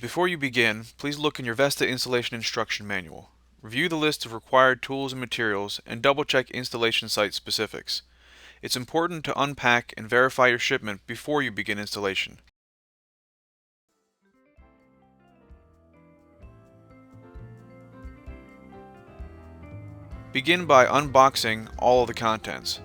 Before you begin, please look in your Vesta installation instruction manual. Review the list of required tools and materials and double-check installation site specifics. It's important to unpack and verify your shipment before you begin installation. Begin by unboxing all of the contents.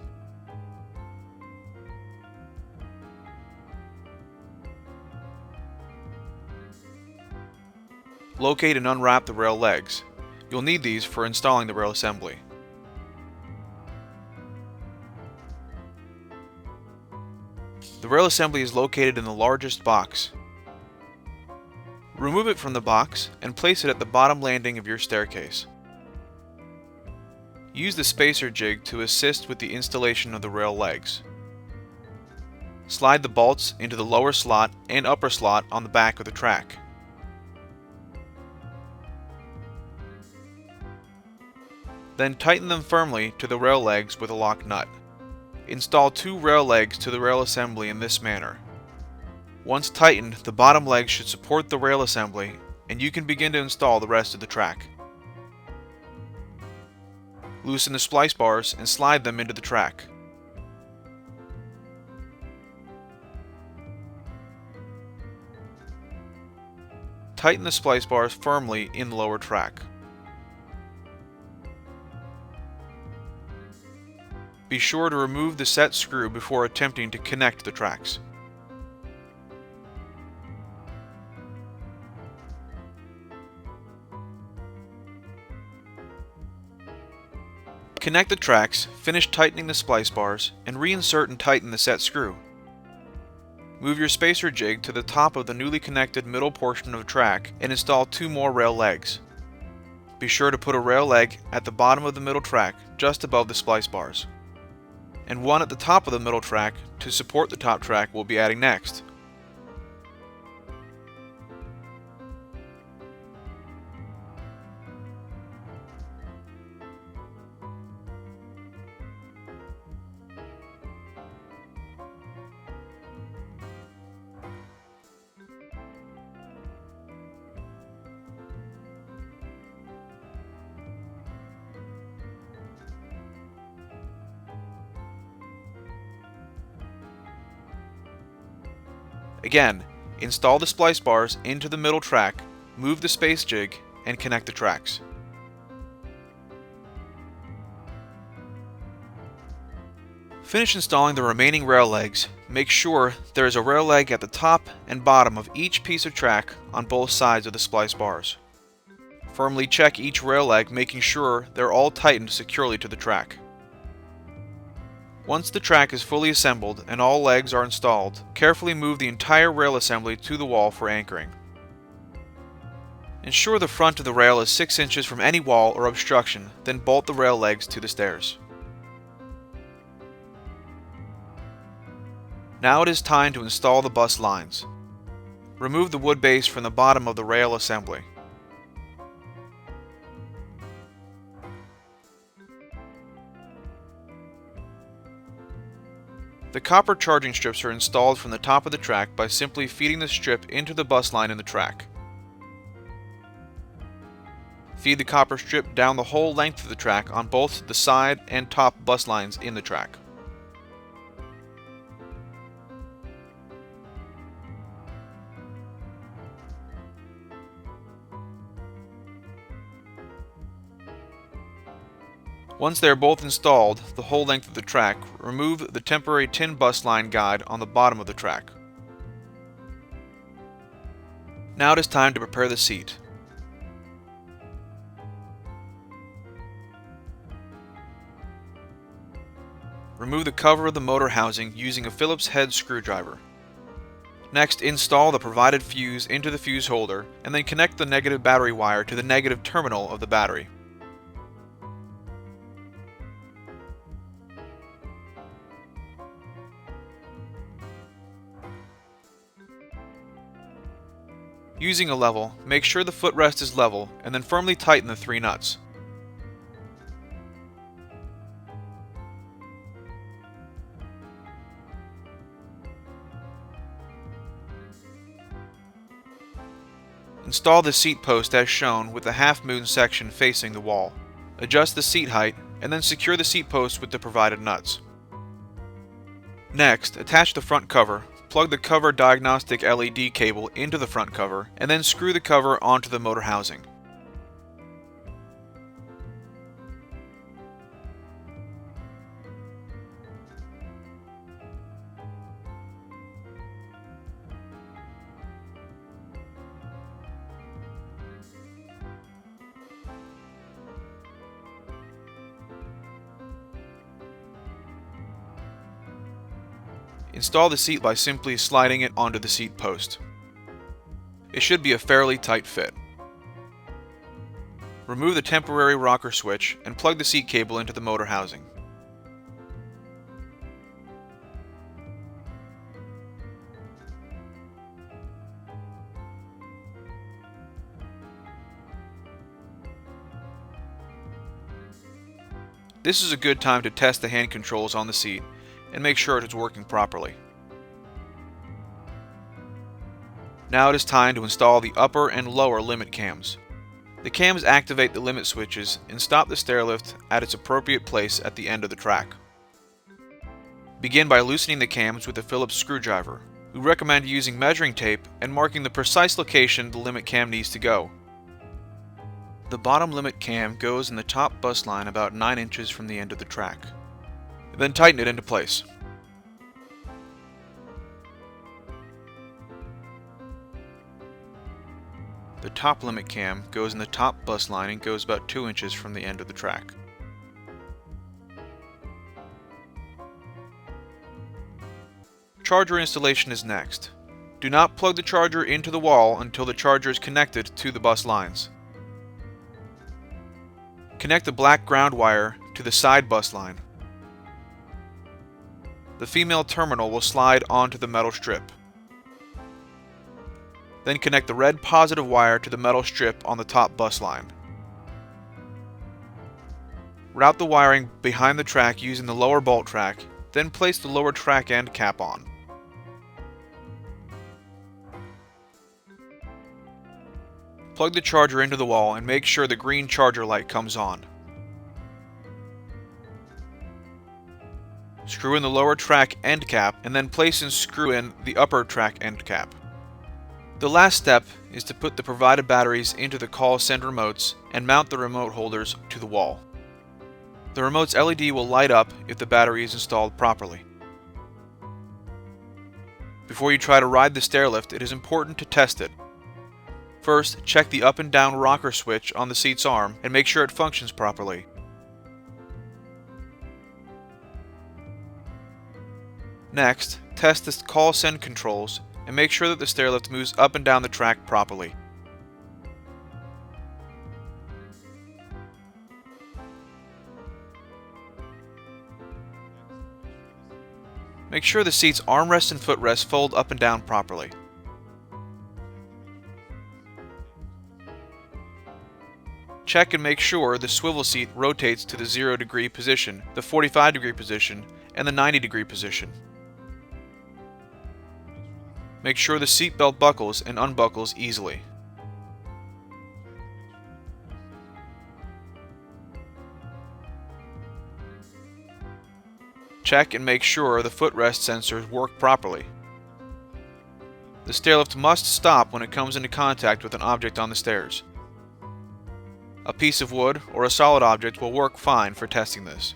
Locate and unwrap the rail legs. You'll need these for installing the rail assembly. The rail assembly is located in the largest box. Remove it from the box and place it at the bottom landing of your staircase. Use the spacer jig to assist with the installation of the rail legs. Slide the bolts into the lower slot and upper slot on the back of the track. Then tighten them firmly to the rail legs with a lock nut. Install 2 rail legs to the rail assembly in this manner. Once tightened, the bottom legs should support the rail assembly, and you can begin to install the rest of the track. Loosen the splice bars and slide them into the track. Tighten the splice bars firmly in the lower track. Be sure to remove the set screw before attempting to connect the tracks. Connect the tracks, finish tightening the splice bars, and reinsert and tighten the set screw. Move your spacer jig to the top of the newly connected middle portion of the track and install 2 more rail legs. Be sure to put a rail leg at the bottom of the middle track just above the splice bars, and one at the top of the middle track to support the top track we'll be adding next. Again, install the splice bars into the middle track, move the space jig, and connect the tracks. Finish installing the remaining rail legs. Make sure there is a rail leg at the top and bottom of each piece of track on both sides of the splice bars. Firmly check each rail leg, making sure they're all tightened securely to the track. Once the track is fully assembled and all legs are installed, carefully move the entire rail assembly to the wall for anchoring. Ensure the front of the rail is 6 inches from any wall or obstruction, then bolt the rail legs to the stairs. Now it is time to install the bus lines. Remove the wood base from the bottom of the rail assembly. The copper charging strips are installed from the top of the track by simply feeding the strip into the bus line in the track. Feed the copper strip down the whole length of the track on both the side and top bus lines in the track. Once they are both installed the whole length of the track, remove the temporary tin bus line guide on the bottom of the track. Now it is time to prepare the seat. Remove the cover of the motor housing using a Phillips head screwdriver. Next, install the provided fuse into the fuse holder and then connect the negative battery wire to the negative terminal of the battery. Using a level, make sure the footrest is level and then firmly tighten the 3 nuts. Install the seat post as shown with the half-moon section facing the wall. Adjust the seat height and then secure the seat post with the provided nuts. Next, attach the front cover, plug the cover diagnostic LED cable into the front cover, and then screw the cover onto the motor housing. Install the seat by simply sliding it onto the seat post. It should be a fairly tight fit. Remove the temporary rocker switch and plug the seat cable into the motor housing. This is a good time to test the hand controls on the seat and make sure it is working properly. Now it is time to install the upper and lower limit cams. The cams activate the limit switches and stop the stairlift at its appropriate place at the end of the track. Begin by loosening the cams with a Phillips screwdriver. We recommend using measuring tape and marking the precise location the limit cam needs to go. The bottom limit cam goes in the top bus line about 9 inches from the end of the track. Then tighten it into place. The top limit cam goes in the top bus line and goes about 2 inches from the end of the track. Charger installation is next. Do not plug the charger into the wall until the charger is connected to the bus lines. Connect the black ground wire to the side bus line. The female terminal will slide onto the metal strip. Then connect the red positive wire to the metal strip on the top bus line. Route the wiring behind the track using the lower bolt track, then place the lower track end cap on. Plug the charger into the wall and make sure the green charger light comes on. Screw in the lower track end cap and then place and screw in the upper track end cap. The last step is to put the provided batteries into the call send remotes and mount the remote holders to the wall. The remote's LED will light up if the battery is installed properly. Before you try to ride the stairlift, it is important to test it. First, check the up and down rocker switch on the seat's arm and make sure it functions properly. Next, test the call send controls and make sure that the stairlift moves up and down the track properly. Make sure the seat's armrest and footrest fold up and down properly. Check and make sure the swivel seat rotates to the 0-degree position, the 45-degree position, and the 90-degree position. Make sure the seat belt buckles and unbuckles easily. Check and make sure the footrest sensors work properly. The stairlift must stop when it comes into contact with an object on the stairs. A piece of wood or a solid object will work fine for testing this.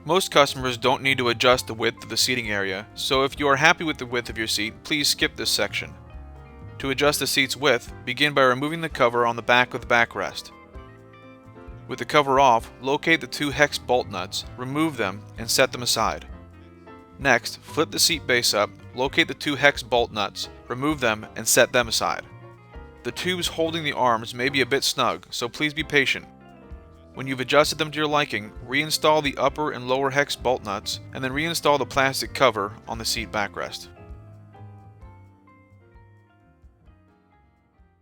Most customers don't need to adjust the width of the seating area, so if you are happy with the width of your seat, please skip this section. To adjust the seat's width, begin by removing the cover on the back of the backrest. With the cover off, locate the 2 hex bolt nuts, remove them, and set them aside. Next, flip the seat base up, locate the 2 hex bolt nuts, remove them, and set them aside. The tubes holding the arms may be a bit snug, so please be patient. When you've adjusted them to your liking, reinstall the upper and lower hex bolt nuts, and then reinstall the plastic cover on the seat backrest.